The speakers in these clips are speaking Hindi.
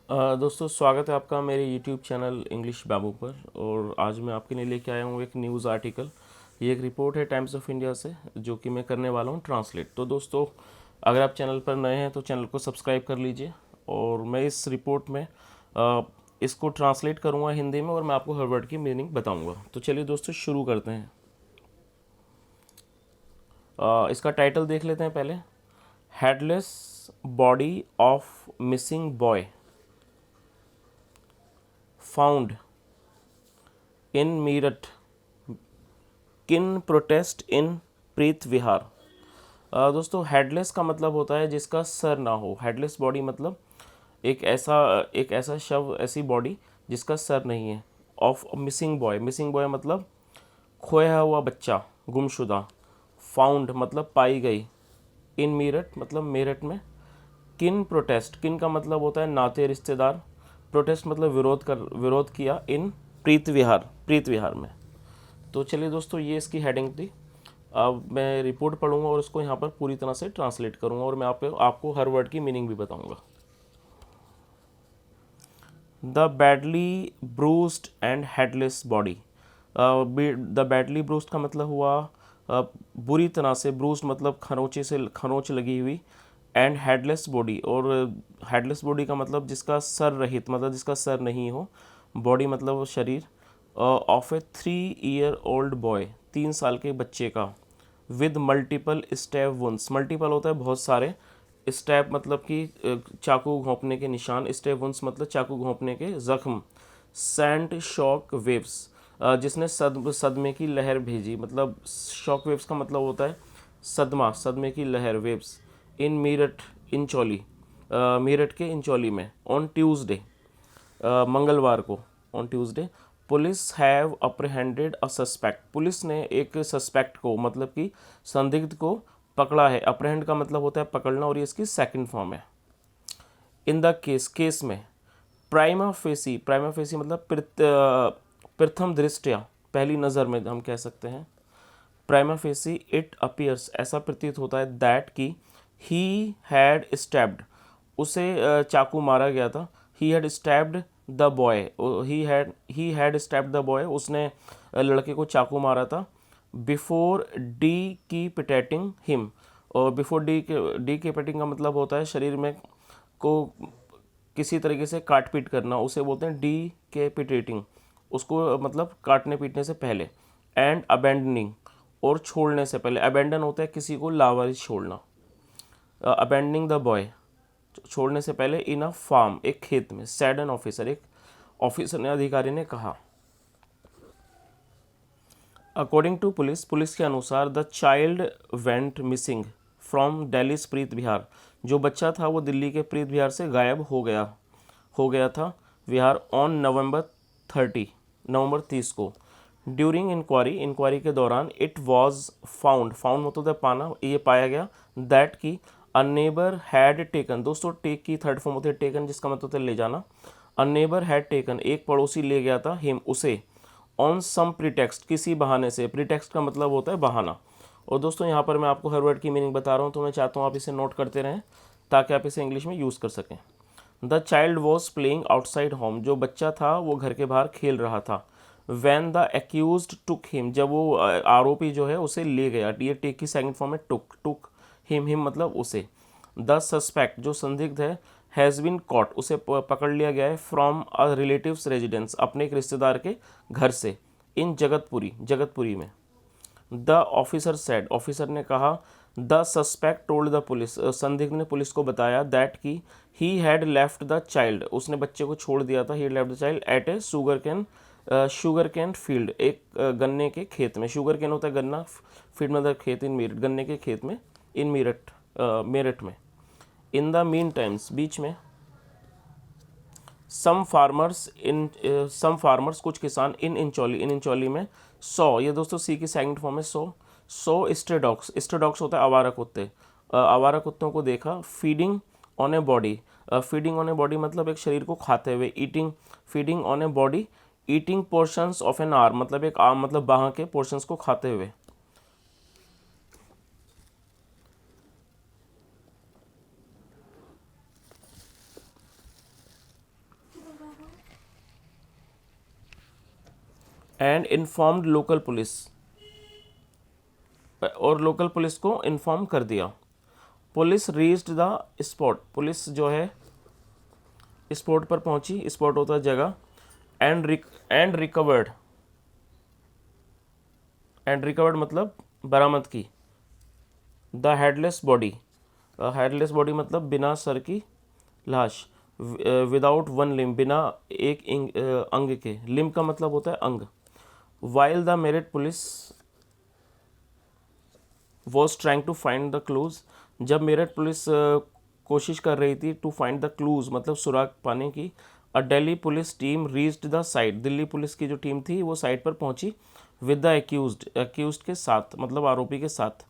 दोस्तों स्वागत है आपका मेरे YouTube चैनल इंग्लिश बाबू पर। और आज मैं आपके लिए लेके आया हूँ एक न्यूज़ आर्टिकल। ये एक रिपोर्ट है टाइम्स ऑफ इंडिया से जो कि मैं करने वाला हूँ ट्रांसलेट। तो दोस्तों अगर आप चैनल पर नए हैं तो चैनल को सब्सक्राइब कर लीजिए। और मैं इस रिपोर्ट में इसको ट्रांसलेट करूँगा हिंदी में और मैं आपको हर वर्ड की मीनिंग बताऊँगा। तो चलिए दोस्तों शुरू करते हैं। इसका टाइटल देख लेते हैं पहले। Headless body of missing boy found in Meerut किन प्रोटेस्ट इन प्रीत विहार। दोस्तों हेडलेस का मतलब होता है जिसका सर ना हो। हेडलेस बॉडी मतलब एक ऐसा शव, ऐसी बॉडी जिसका सर नहीं है। Of missing boy, missing boy मतलब खोया हुआ बच्चा, गुमशुदा। फाउंड मतलब पाई गई। इन मीरठ मतलब मेरठ में। किन प्रोटेस्ट, किन का मतलब होता है नाते रिश्तेदार। प्रोटेस्ट मतलब विरोध किया। इन प्रीत विहार, प्रीत विहार में। तो चलिए दोस्तों ये इसकी हेडिंग थी। अब मैं रिपोर्ट पढ़ूंगा और उसको यहाँ पर पूरी तरह से ट्रांसलेट करूंगा और मैं आपको हर वर्ड की मीनिंग भी बताऊंगा। The badly bruised and headless body. The badly bruised का मतलब हुआ बुरी तरह से। ब्रूस्ड मतलब खरोंचे से खरोंच लगी हुई। एंड हेडलेस बॉडी, और हेडलेस बॉडी का मतलब जिसका सर रहित, मतलब जिसका सर नहीं हो। बॉडी मतलब शरीर। Of A 3 year old boy, 3 साल के बच्चे का। With multiple stab wounds, multiple होता है बहुत सारे। स्टैब मतलब कि चाकू घोंपने के निशान। स्टैब वुंड्स मतलब चाकू घोंपने के जख्म। सैंड शॉक वेव्स, जिसने सदमे की लहर भेजी। मतलब शॉक वेव्स का मतलब होता है सदमा, सदमे की लहर। वेव्स इन मीरठ, इंचौली, मीरठ के इंचौली में। ऑन ट्यूसडे, मंगलवार को। On Tuesday police have apprehended a suspect, police ने एक सस्पेक्ट को, मतलब कि संदिग्ध को पकड़ा है। अप्रहेंड का मतलब होता है पकड़ना और ये इसकी सेकंड फॉर्म है। इन द केस, केस में। प्राइमा फेसी, प्राइमा फेसी मतलब प्रथम दृष्टया, पहली नज़र में हम कह सकते हैं। प्राइमा फेसी इट अपीयर्स, ऐसा प्रतीत होता है। दैट की ही हैड स्टैब्ड, उसे चाकू मारा गया था। He had stabbed the boy, he had stabbed the boy, उसने लड़के को चाकू मारा था। बिफोर डी की पिटेटिंग हिम, और बिफोर डी के पिटेटिंग का मतलब होता है शरीर में को किसी तरीके से काट पीट करना, उसे बोलते हैं डी के पिटेटिंग। उसको मतलब काटने पीटने से पहले। एंड अबेंडनिंग, और छोड़ने से पहले। अबेंडन होता है किसी को लावारिस छोड़ना। अबेंडनिंग द बॉय, छोड़ने से पहले। इन अ फार्म, एक खेत में। सैड एन ऑफिसर, एक ऑफिसर ने, अधिकारी ने कहा। अकॉर्डिंग टू पुलिस, पुलिस के अनुसार the child went missing from Delhi Preet Vihar, जो बच्चा था वो दिल्ली के प्रीत विहार से गायब हो गया था। विहार ऑन नवंबर 30, नवंबर 30 को। ड्यूरिंग इंक्वायरी, इंक्वायरी के दौरान। इट वॉज फाउंड, फाउंड मतलब है पाना, ये पाया गया। दैट की अ नेबर हैड टेकन, दोस्तों टेक की थर्ड फॉर्म होती है टेकन, जिसका मतलब होता है ले जाना। अ नेबर हैड टेकन, एक पड़ोसी ले गया था। हिम, उसे। ऑन सम प्रीटेक्स्ट, किसी बहाने से। प्रीटेक्स्ट का मतलब होता है बहाना। और दोस्तों यहाँ पर मैं आपको हर वर्ड की मीनिंग बता रहा हूँ, तो मैं चाहता हूँ आप इसे नोट करते रहें ताकि आप इसे इंग्लिश में यूज़ कर सकें। The child was playing outside home, जो बच्चा था वो घर के बाहर खेल रहा था। When the accused took him, जब वो आरोपी जो है उसे ले गया। ये टेक की सेकंड फॉर्म है टुक, टुक हिम मतलब उसे। द सस्पेक्ट, जो संदिग्ध है। हैज़ बिन कॉट, उसे पकड़ लिया गया है। फ्रॉम अ रिलेटिव्स रेजिडेंस, अपने एक रिश्तेदार के घर से। इन जगतपुरी, जगतपुरी में। द ऑफिसर सेड, ऑफिसर ने कहा। The suspect told the police, संदिग्ध ने पुलिस को बताया। दैट की he had left the child, उसने बच्चे को छोड़ दिया था। He left the child at a sugarcane field, एक गन्ने के खेत में। शुगर कैन होता है गन्ना, फील्ड मतलब खेत। इन मीरठ, गन्ने के खेत में। इन मीरठ, मेरठ में। इन द मीन टाइम्स, बीच में। सम फार्मर्स, कुछ किसान। इन इंचौली, इन इंचौली में। सौ, ये दोस्तों सी की सेकंड फॉर्म है सौ स्ट्रे डॉग्स होता है आवारा कुत्ते। आवारा कुत्तों को देखा। Feeding on a body, feeding on a body मतलब एक शरीर को खाते हुए। Eating, feeding on a body eating portions of N arm, मतलब एक आर्म मतलब बाह के पोर्शंस को खाते हुए। एंड इन्फॉर्म्ड लोकल पुलिस, और लोकल पुलिस को इन्फॉर्म कर दिया। Police reached the spot, police जो है स्पॉट पर पहुंची, स्पॉट होता है जगह, एंड रिकवर्ड, मतलब बरामद की, the headless body, headless body मतलब बिना सर की लाश, विदाउट वन लिम्ब, बिना एक अंग के, लिम्ब का मतलब होता है अंग। While the Meerut police was trying to find the clues, जब मेरठ पुलिस कोशिश कर रही थी टू फाइंड द क्लूज मतलब सुराग पाने की, a Delhi police team reached the site, Delhi police की जो टीम थी वो साइट पर पहुंची, विद द एक्यूज्ड के साथ मतलब आरोपी के साथ।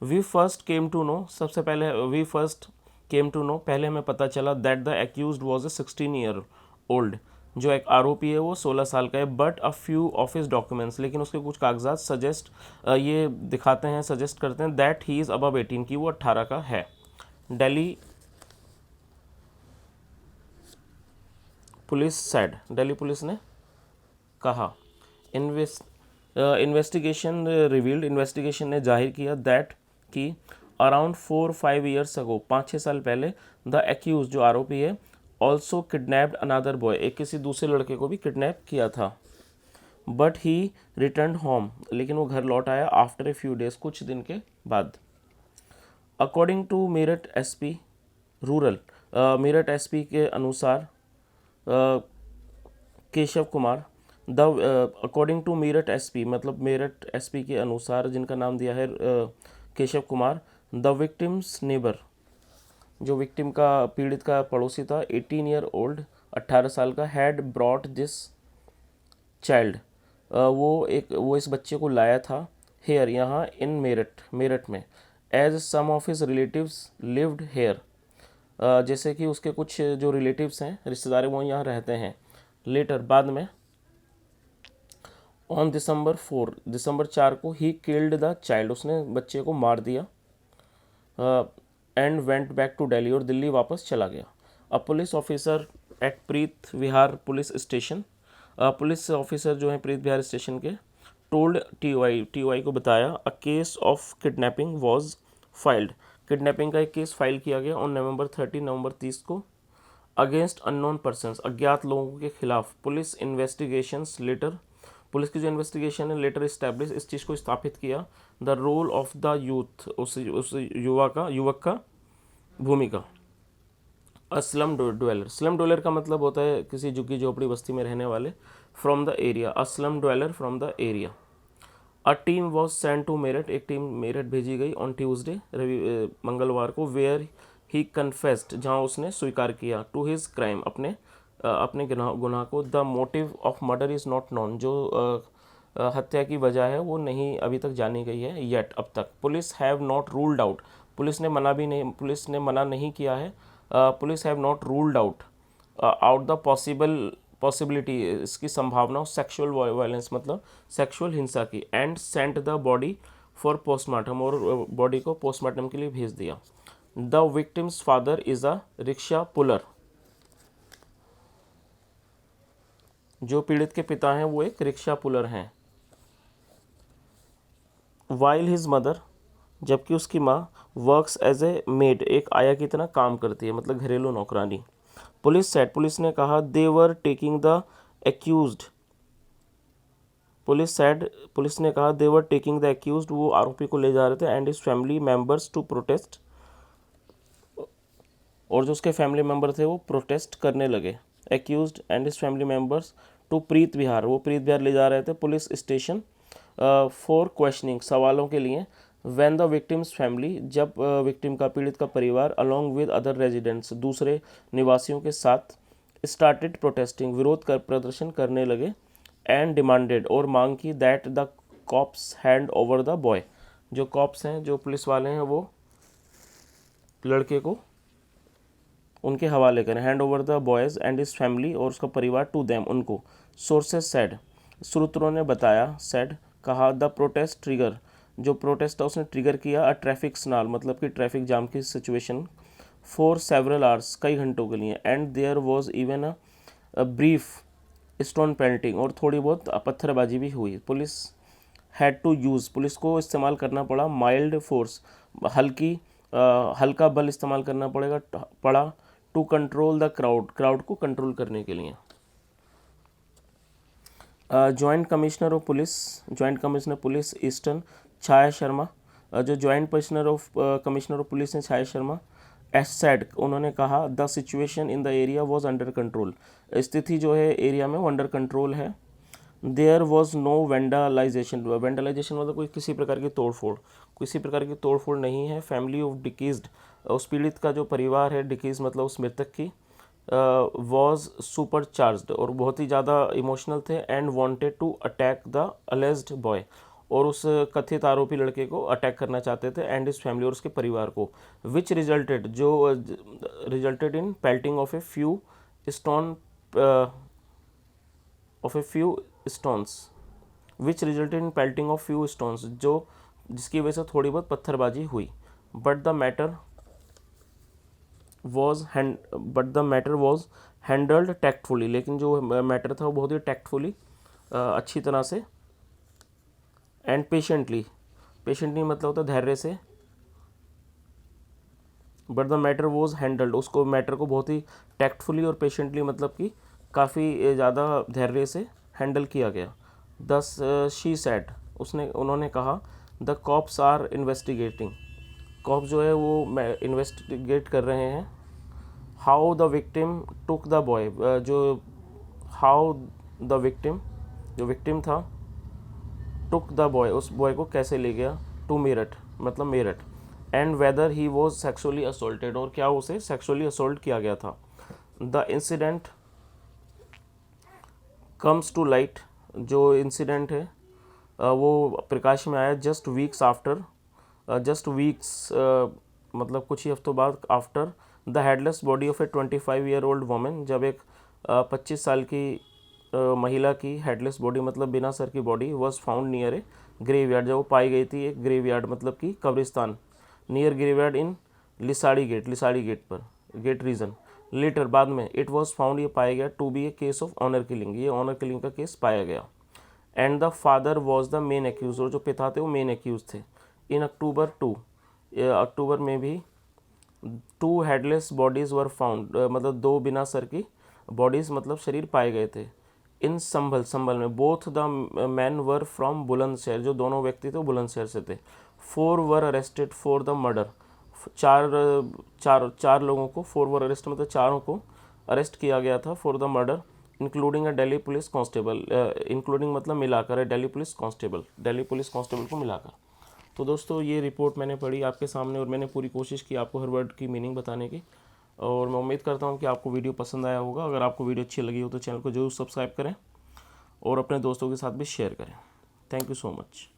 We first came to know, सबसे पहले we first came to know, पहले हमें पता चला that the accused was a 16 year old, जो एक आरोपी है वो 16 साल का है, but a few of his documents, लेकिन उसके कुछ कागजात ये दिखाते हैं, सजेस्ट करते हैं दैट ही इज़ अबव 18, की वो 18 का है। Delhi police said, Delhi police ने कहा, इन्वेस्टिगेशन रिवील्ड, इन्वेस्टिगेशन ने जाहिर किया दैट कि अराउंड 4-5 ईयर्स अगो, 5-6 साल पहले, द एक्यूज जो आरोपी है ऑल्सो किडनैप्ड अनदर बॉय, एक किसी दूसरे लड़के को भी किडनैप किया था। बट ही रिटर्न होम, लेकिन वो घर लौट आया आफ्टर ए फ्यू डेज, कुछ दिन के बाद। According to Meerut SP rural, Meerut SP के अनुसार Keshav Kumar, the according to Meerut SP मतलब मेरठ एसपी के अनुसार, जिनका नाम दिया है Keshav Kumar, the victim's neighbour, जो विक्टिम का पीड़ित का पड़ोसी था, 18 ईयर ओल्ड, 18 साल का, हैड ब्रॉट दिस चाइल्ड, वो इस बच्चे को लाया था, हेयर यहाँ, इन मेरठ में, as some of his relatives lived here, जैसे कि उसके कुछ जो रिलेटिव्स हैं, रिश्तेदार वो यहाँ रहते हैं। लेटर बाद में, ऑन दिसंबर 4 को, ही किल्ड द चाइल्ड, उसने बच्चे को मार दिया, and went back to Delhi, और दिल्ली वापस चला गया। A police officer at Preet Vihar police station, police officer जो है प्रीत विहार स्टेशन के, टोल्ड टी को बताया, a case of kidnapping was filed, kidnapping का एक केस फाइल किया गया ऑन नवंबर 30 को, अगेंस्ट अननोन पर्सन्स, अज्ञात लोगों के खिलाफ। पुलिस इन्वेस्टिगेशंस लेटर, पुलिस की जो इन्वेस्टिगेशन है लेटर इस्टेब्लिश, इस चीज़ को स्थापित किया, the role of the youth, उस युवक का भूमिका। A slum dweller, slum dweller का मतलब होता है किसी झुग्गी झोपड़ी बस्ती में रहने वाले, from the area, a slum dweller from the area. A team was send to Meerut, एक टीम मेरठ भेजी गई ऑन ट्यूसडे, मंगलवार को, वेयर ही कन्फेस्ड, जहाँ उसने स्वीकार किया, टू हिज क्राइम, अपने गुनाह को। The motive of murder is not known, जो हत्या की वजह है वो नहीं अभी तक जानी गई है येट, अब तक। Police have not ruled out, police ने मना नहीं किया है, police have not ruled out the possibility, इसकी संभावना सेक्सुअल वायलेंस मतलब सेक्सुअल हिंसा की, and sent the body for postmortem, और बॉडी को पोस्टमार्टम के लिए भेज दिया। The victim's father is a rickshaw puller, जो पीड़ित के पिता हैं वो एक रिक्शा पुलर हैं। वाइल हिज मदर, जबकि उसकी माँ, वर्क्स एज ए मेड, एक आया की तरह काम करती है मतलब घरेलू नौकरानी। पुलिस ने कहा, they were taking the accused, police ने कहा, they were taking the accused, वो आरोपी को ले जा रहे थे, and his family members to protest, और जो उसके फैमिली मेंबर थे वो प्रोटेस्ट करने लगे। Accused and his family members to Preet Vihar, वो प्रीत विहार ले जा रहे थे पुलिस स्टेशन फॉर क्वेश्चनिंग, सवालों के लिए। व्हेन द विक्टिम्स फैमिली, जब विक्टिम का पीड़ित का परिवार, अलॉन्ग विद अदर रेजिडेंट्स, दूसरे निवासियों के साथ, स्टार्टेड प्रोटेस्टिंग, विरोध कर प्रदर्शन करने लगे, एंड डिमांडेड, और मांग की, that the cops hand over the boy, जो कॉप्स हैं, जो पुलिस वाले हैं, वो लड़के को उनके हवाले करें, hand over the boys and his family, और उसका परिवार, टू देम, उनको। सोर्सेज सेड, सूत्रों ने बताया, सेड कहा, द प्रोटेस्ट ट्रिगर, जो प्रोटेस्ट था उसने ट्रिगर किया, अ ट्रैफिक स्नाल मतलब कि ट्रैफिक जाम की सिचुएशन, फॉर सेवरल आवर्स, कई घंटों के लिए, and there was even a brief stone pelting और थोड़ी बहुत पत्थरबाजी भी हुई। Police had to use, police को इस्तेमाल करना पड़ा माइल्ड फोर्स, हल्का बल इस्तेमाल करना पड़ा टू कंट्रोल द क्राउड को कंट्रोल करने के लिए। Joint commissioner of police eastern Chhaya Sharma, जो जॉइंट कमिश्नर ऑफ पुलिस हैं छाया शर्मा एसेड, उन्होंने कहा the situation in the area was under control, स्थिति जो है एरिया में वो अंडर कंट्रोल है। देयर वॉज नो वेंडलाइजेशन मतलब कोई किसी प्रकार की तोड़फोड़ नहीं है। फैमिली ऑफ डिकीज्ड, उस पीड़ित का जो परिवार है, डिकीज मतलब उस मृतक की, वॉज सुपर चार्ज्ड और बहुत ही ज़्यादा इमोशनल थे and wanted to attack the alleged boy, और उस कथित आरोपी लड़के को अटैक करना चाहते थे एंड इस फैमिली और उसके परिवार को, विच resulted in pelting of a few stones which resulted in pelting of few stones, जो जिसकी वजह से थोड़ी बहुत पत्थरबाजी हुई। But the matter was handled tactfully, लेकिन जो मैटर था वो बहुत ही टैक्टफुली, अच्छी तरह से, एंड पेशेंटली मतलब होता है धैर्य से। But the matter was handled, उसको मैटर को बहुत ही टैक्टफुली और पेशेंटली मतलब कि काफ़ी ज़्यादा धैर्य से हैंडल किया गया। दस शी सैड, उन्होंने कहा the cops are investigating, cops जो है वो इन्वेस्टिगेट कर रहे हैं। How the victim took the boy, जो विक्टिम था, टुक द बॉय, उस बॉय को कैसे ले गया, टू मेरठ मतलब Meerut, and whether he was sexually assaulted, और क्या उसे सेक्सुअली असोल्ट किया गया था। The incident comes to light, जो इंसिडेंट है वो प्रकाश में आया जस्ट वीक्स मतलब कुछ ही हफ्तों बाद, after the headless body of A 25-year-old women, जब एक 25 साल की महिला की हेडलेस बॉडी मतलब बिना सर की body was found near A graveyard, जब वो पाई गई थी एक ग्रेवयार्ड मतलब कि कब्रिस्तान, near graveyard in Lisadi gate पर, गेट रीजन। लेटर बाद में इट वॉज फाउंड, ये पाया गया, to be a case of honour killing, ये ऑनर किलिंग का केस पाया गया। And the father was the main accuse, और जो पिता थे वो मेन एक्यूज थे। इन अक्टूबर में भी 2 हेडलेस बॉडीज़ वर फाउंड, मतलब 2 बिना सर की बॉडीज़ मतलब शरीर पाए गए थे। इन संभल में both the man were from Bulandshahr, जो दोनों व्यक्ति थे वो बुलंदशहर से थे। 4 were arrested for the murder, चार लोगों को, 4 वर अरेस्ट मतलब चारों को अरेस्ट किया गया था for the murder, including a Delhi police constable, including मतलब मिलाकर है दिल्ली पुलिस कांस्टेबल को मिलाकर। तो दोस्तों ये रिपोर्ट मैंने पढ़ी आपके सामने और मैंने पूरी कोशिश की आपको हर वर्ड की मीनिंग बताने की, और मैं उम्मीद करता हूँ कि आपको वीडियो पसंद आया होगा। अगर आपको वीडियो अच्छी लगी हो तो चैनल को जरूर सब्सक्राइब करें और अपने दोस्तों के साथ भी शेयर करें। Thank you so much.